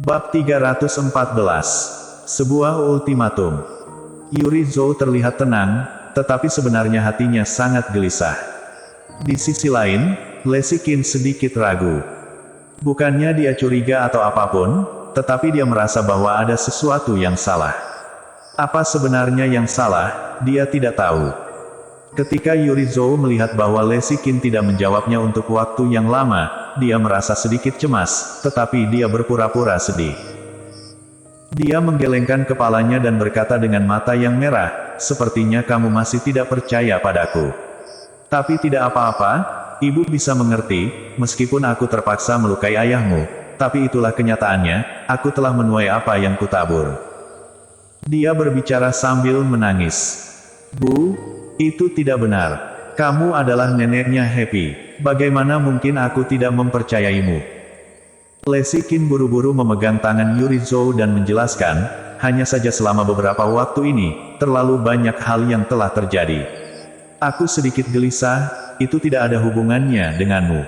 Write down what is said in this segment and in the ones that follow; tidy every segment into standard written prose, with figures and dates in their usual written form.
Bab 314. Sebuah ultimatum. Yuri Zhou terlihat tenang, tetapi sebenarnya hatinya sangat gelisah. Di sisi lain, Lexi Qin sedikit ragu. Bukannya dia curiga atau apapun, tetapi dia merasa bahwa ada sesuatu yang salah. Apa sebenarnya yang salah, dia tidak tahu. Ketika Yuri Zhou melihat bahwa Lexi Qin tidak menjawabnya untuk waktu yang lama, dia merasa sedikit cemas, tetapi dia berpura-pura sedih. Dia menggelengkan kepalanya dan berkata dengan mata yang merah, "Sepertinya kamu masih tidak percaya padaku. Tapi tidak apa-apa, ibu bisa mengerti, meskipun aku terpaksa melukai ayahmu, tapi itulah kenyataannya, aku telah menuai apa yang kutabur." Dia berbicara sambil menangis. "Bu, itu tidak benar. Kamu adalah neneknya Happy. Bagaimana mungkin aku tidak mempercayaimu?" Lexi Qin buru-buru memegang tangan Yuri Zhou dan menjelaskan, "Hanya saja selama beberapa waktu ini, terlalu banyak hal yang telah terjadi. Aku sedikit gelisah, itu tidak ada hubungannya denganmu.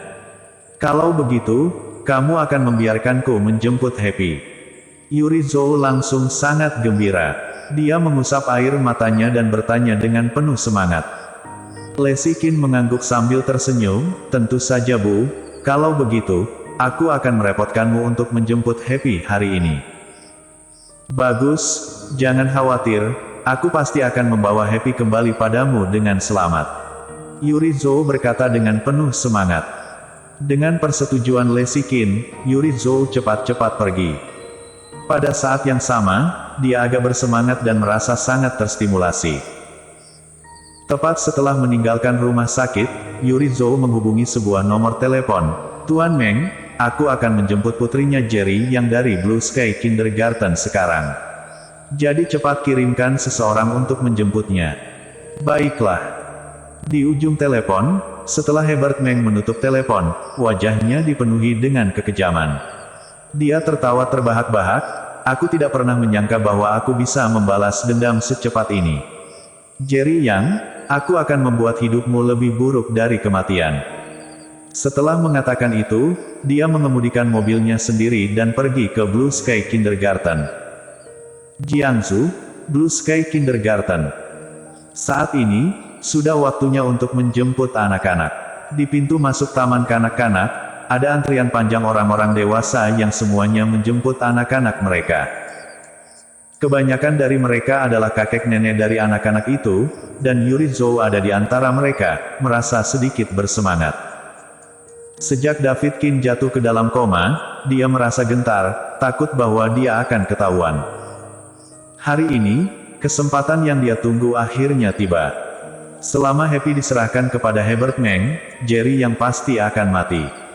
Kalau begitu, kamu akan membiarkanku menjemput Happy." Yuri Zhou langsung sangat gembira. Dia mengusap air matanya dan bertanya dengan penuh semangat. Lexi Qin mengangguk sambil tersenyum, "Tentu saja Bu, kalau begitu, aku akan merepotkanmu untuk menjemput Happy hari ini." "Bagus, jangan khawatir, aku pasti akan membawa Happy kembali padamu dengan selamat." Yuri Zhou berkata dengan penuh semangat. Dengan persetujuan Lexi Qin, Yuri Zhou cepat-cepat pergi. Pada saat yang sama, dia agak bersemangat dan merasa sangat terstimulasi. Tepat setelah meninggalkan rumah sakit, Yuri Zhou menghubungi sebuah nomor telepon. "Tuan Meng, aku akan menjemput putrinya Jerry yang dari Blue Sky Kindergarten sekarang. Jadi cepat kirimkan seseorang untuk menjemputnya." "Baiklah." Di ujung telepon, setelah Herbert Meng menutup telepon, wajahnya dipenuhi dengan kekejaman. Dia tertawa terbahak-bahak, "Aku tidak pernah menyangka bahwa aku bisa membalas dendam secepat ini. Jerry Yang, aku akan membuat hidupmu lebih buruk dari kematian." Setelah mengatakan itu, dia mengemudikan mobilnya sendiri dan pergi ke Blue Sky Kindergarten. Jiangsu, Blue Sky Kindergarten. Saat ini, sudah waktunya untuk menjemput anak-anak. Di pintu masuk taman kanak-kanak, ada antrian panjang orang-orang dewasa yang semuanya menjemput anak-anak mereka. Kebanyakan dari mereka adalah kakek nenek dari anak-anak itu, dan Yuri Zhou ada di antara mereka, merasa sedikit bersemangat. Sejak David Qin jatuh ke dalam koma, dia merasa gentar, takut bahwa dia akan ketahuan. Hari ini, kesempatan yang dia tunggu akhirnya tiba. Selama Happy diserahkan kepada Herbert Meng, Jerry yang pasti akan mati.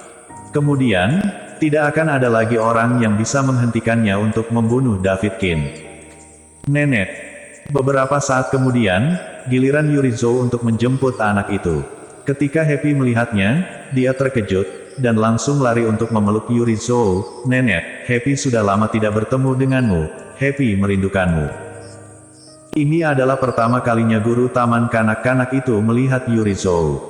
Kemudian, tidak akan ada lagi orang yang bisa menghentikannya untuk membunuh David Qin. "Nenek." Beberapa saat kemudian, giliran Yuri Zhou untuk menjemput anak itu. Ketika Happy melihatnya, dia terkejut, dan langsung lari untuk memeluk Yuri Zhou. "Nenek, Happy sudah lama tidak bertemu denganmu. Happy merindukanmu." Ini adalah pertama kalinya guru taman kanak-kanak itu melihat Yuri Zhou.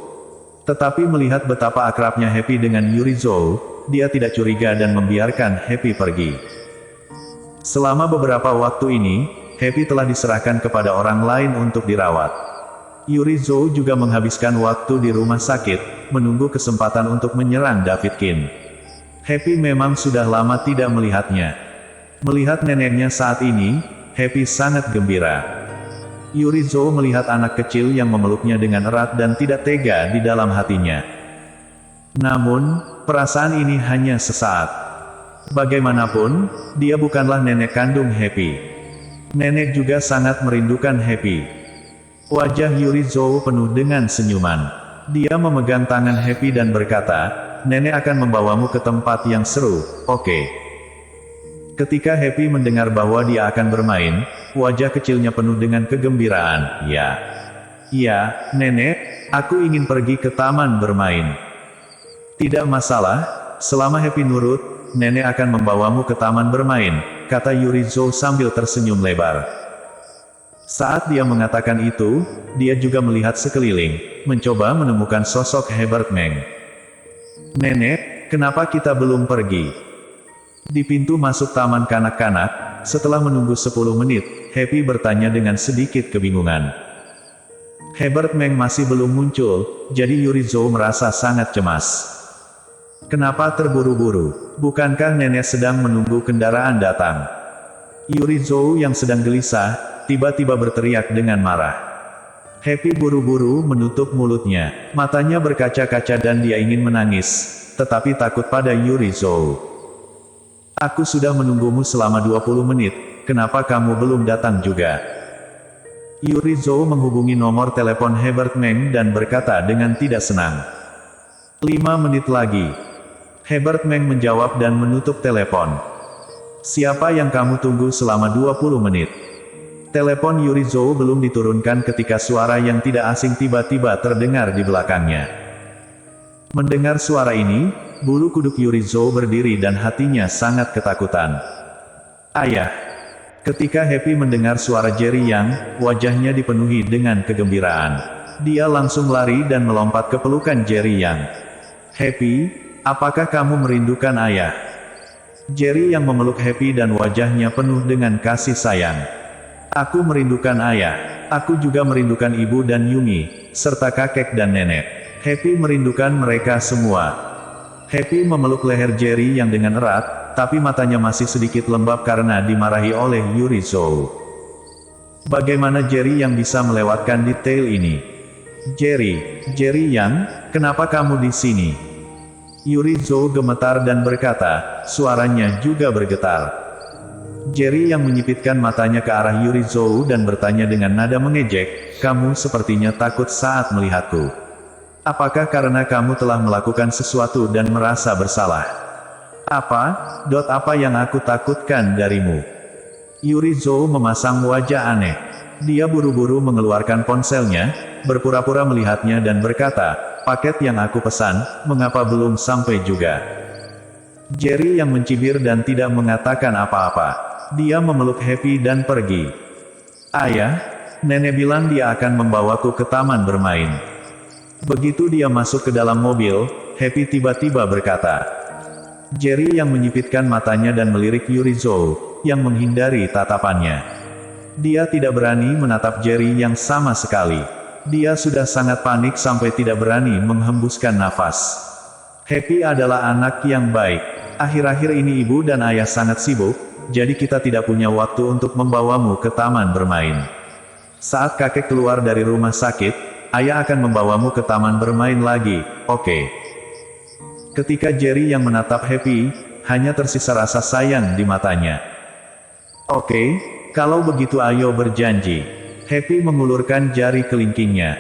Tetapi melihat betapa akrabnya Happy dengan Yuri Zhou, dia tidak curiga dan membiarkan Happy pergi. Selama beberapa waktu ini, Happy telah diserahkan kepada orang lain untuk dirawat. Yuri Zhou juga menghabiskan waktu di rumah sakit, menunggu kesempatan untuk menyerang David Qin. Happy memang sudah lama tidak melihatnya. Melihat neneknya saat ini, Happy sangat gembira. Yuri Zhou melihat anak kecil yang memeluknya dengan erat dan tidak tega di dalam hatinya. Namun, perasaan ini hanya sesaat. Bagaimanapun, dia bukanlah nenek kandung Happy. Nenek juga sangat merindukan Happy. Wajah Yuri Zhou penuh dengan senyuman. Dia memegang tangan Happy dan berkata, "Nenek akan membawamu ke tempat yang seru, oke?" Ketika Happy mendengar bahwa dia akan bermain, wajah kecilnya penuh dengan kegembiraan. "Ya. Ya, Nenek, aku ingin pergi ke taman bermain." "Tidak masalah, selama Happy nurut, Nenek akan membawamu ke taman bermain," kata Yuri Zhou sambil tersenyum lebar. Saat dia mengatakan itu, dia juga melihat sekeliling, mencoba menemukan sosok Herbert Meng. "Nenek, kenapa kita belum pergi?" Di pintu masuk taman kanak-kanak, setelah menunggu 10 menit, Happy bertanya dengan sedikit kebingungan. Herbert Meng masih belum muncul, jadi Yurizo merasa sangat cemas. Kenapa terburu-buru? Bukankah nenek sedang menunggu kendaraan datang? Yurizo yang sedang gelisah, tiba-tiba berteriak dengan marah. Happy buru-buru menutup mulutnya, matanya berkaca-kaca dan dia ingin menangis, tetapi takut pada Yurizo. Aku sudah menunggumu selama 20 menit, kenapa kamu belum datang juga? Yurizo menghubungi nomor telepon Herbert Meng dan berkata dengan tidak senang. 5 menit lagi. Herbert Meng menjawab dan menutup telepon. Siapa yang kamu tunggu selama 20 menit? Telepon Yurizo belum diturunkan ketika suara yang tidak asing tiba-tiba terdengar di belakangnya. Mendengar suara ini, bulu kuduk Yurizo berdiri dan hatinya sangat ketakutan. Ayah. Ketika Happy mendengar suara Jerry Yang, wajahnya dipenuhi dengan kegembiraan. Dia langsung lari dan melompat ke pelukan Jerry Yang. Happy, apakah kamu merindukan ayah? Jerry Yang memeluk Happy dan wajahnya penuh dengan kasih sayang. Aku merindukan ayah. Aku juga merindukan ibu dan Yumi, serta kakek dan nenek. Happy merindukan mereka semua. Happy memeluk leher Jerry Yang dengan erat, tapi matanya masih sedikit lembab karena dimarahi oleh Yurizo. Bagaimana Jerry Yang bisa melewatkan detail ini? Jerry Yang, kenapa kamu di sini? Yurizo gemetar dan berkata, suaranya juga bergetar. Jerry Yang menyipitkan matanya ke arah Yurizo dan bertanya dengan nada mengejek, kamu sepertinya takut saat melihatku. Apakah karena kamu telah melakukan sesuatu dan merasa bersalah? Apa yang aku takutkan darimu? Yurizo memasang wajah aneh. Dia buru-buru mengeluarkan ponselnya, berpura-pura melihatnya dan berkata, paket yang aku pesan, mengapa belum sampai juga? Jerry Yang mencibir dan tidak mengatakan apa-apa. Dia memeluk Happy dan pergi. Ayah, nenek bilang dia akan membawaku ke taman bermain. Begitu dia masuk ke dalam mobil, Happy tiba-tiba berkata. Jerry Yang menyipitkan matanya dan melirik Yurizo, yang menghindari tatapannya. Dia tidak berani menatap Jerry Yang sama sekali. Dia sudah sangat panik sampai tidak berani menghembuskan nafas. Happy adalah anak yang baik. Akhir-akhir ini ibu dan ayah sangat sibuk, jadi kita tidak punya waktu untuk membawamu ke taman bermain. Saat kakek keluar dari rumah sakit, ayah akan membawamu ke taman bermain lagi, oke? Ketika Jerry Yang menatap Happy, hanya tersisa rasa sayang di matanya. Oke, kalau begitu ayo berjanji. Happy mengulurkan jari kelingkingnya.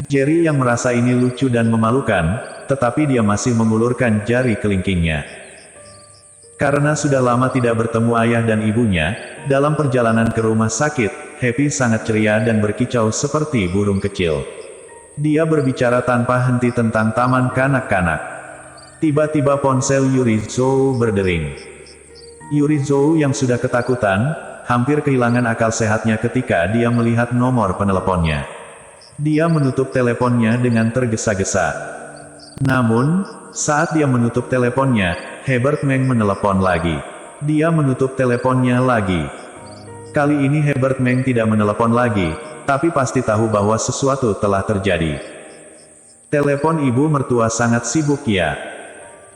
Jerry Yang merasa ini lucu dan memalukan, tetapi dia masih mengulurkan jari kelingkingnya. Karena sudah lama tidak bertemu ayah dan ibunya, dalam perjalanan ke rumah sakit, Happy sangat ceria dan berkicau seperti burung kecil. Dia berbicara tanpa henti tentang taman kanak-kanak. Tiba-tiba ponsel Yurizo berdering. Yurizo yang sudah ketakutan, hampir kehilangan akal sehatnya ketika dia melihat nomor peneleponnya. Dia menutup teleponnya dengan tergesa-gesa. Namun, saat dia menutup teleponnya, Herbert Meng menelepon lagi. Dia menutup teleponnya lagi. Kali ini Herbert Meng tidak menelepon lagi, tapi pasti tahu bahwa sesuatu telah terjadi. Telepon ibu mertua sangat sibuk ya.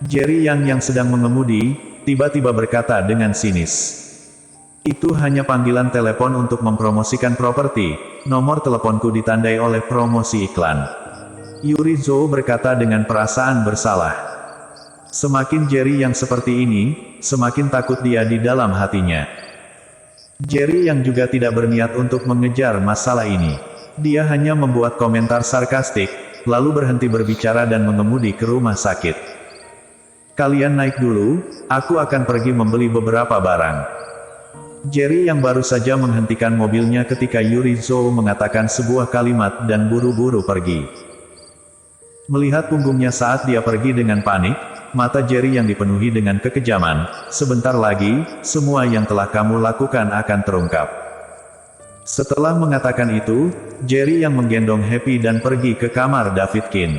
Jerry yang sedang mengemudi, tiba-tiba berkata dengan sinis. Itu hanya panggilan telepon untuk mempromosikan properti, nomor teleponku ditandai oleh promosi iklan. Yurizo berkata dengan perasaan bersalah. Semakin Jerry yang seperti ini, semakin takut dia di dalam hatinya. Jerry yang juga tidak berniat untuk mengejar masalah ini. Dia hanya membuat komentar sarkastik, lalu berhenti berbicara dan mengemudi ke rumah sakit. Kalian naik dulu, aku akan pergi membeli beberapa barang. Jerry yang baru saja menghentikan mobilnya ketika Yurizo mengatakan sebuah kalimat dan buru-buru pergi. Melihat punggungnya saat dia pergi dengan panik, mata Jerry yang dipenuhi dengan kekejaman, sebentar lagi, semua yang telah kamu lakukan akan terungkap. Setelah mengatakan itu, Jerry yang menggendong Happy dan pergi ke kamar David Kin.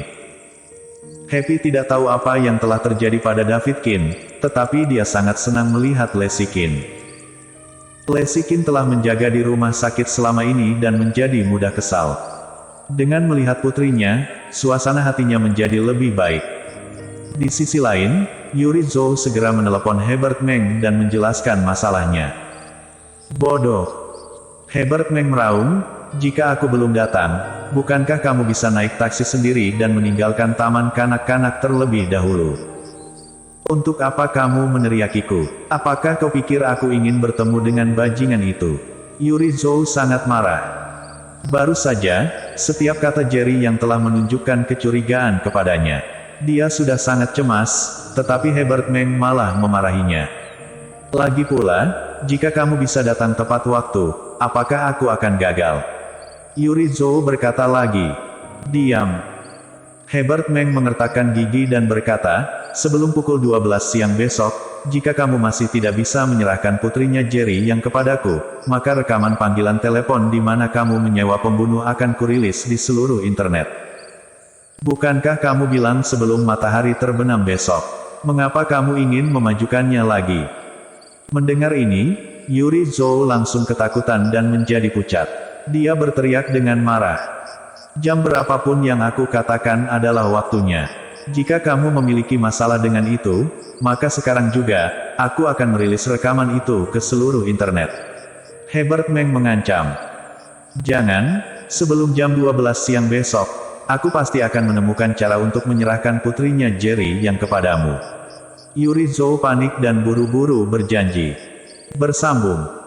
Happy tidak tahu apa yang telah terjadi pada David Qin, tetapi dia sangat senang melihat Leslie Qin. Leslie Qin telah menjaga di rumah sakit selama ini dan menjadi mudah kesal. Dengan melihat putrinya, suasana hatinya menjadi lebih baik. Di sisi lain, Yuri Zhou segera menelepon Herbert Meng dan menjelaskan masalahnya. Bodoh. Herbert Meng meraung, jika aku belum datang, bukankah kamu bisa naik taksi sendiri dan meninggalkan taman kanak-kanak terlebih dahulu? Untuk apa kamu meneriakiku? Apakah kau pikir aku ingin bertemu dengan bajingan itu? Yuri Zhou sangat marah. Baru saja, setiap kata Jerry yang telah menunjukkan kecurigaan kepadanya. Dia sudah sangat cemas, tetapi Herbert Meng malah memarahinya. Lagi pula, jika kamu bisa datang tepat waktu, apakah aku akan gagal? Yuri Zhou berkata lagi. Diam. Herbert Meng mengertakkan gigi dan berkata, sebelum pukul 12 siang besok, jika kamu masih tidak bisa menyerahkan putrinya Jerry yang kepadaku, maka rekaman panggilan telepon di mana kamu menyewa pembunuh akan kurilis di seluruh internet. Bukankah kamu bilang sebelum matahari terbenam besok? Mengapa kamu ingin memajukannya lagi? Mendengar ini, Yuri Zhou langsung ketakutan dan menjadi pucat. Dia berteriak dengan marah. Jam berapapun yang aku katakan adalah waktunya. Jika kamu memiliki masalah dengan itu, maka sekarang juga, aku akan merilis rekaman itu ke seluruh internet. Herbert Meng mengancam. Jangan, sebelum jam 12 siang besok, aku pasti akan menemukan cara untuk menyerahkan putrinya Jerry yang kepadamu. Yuri Zhou panik dan buru-buru berjanji. Bersambung.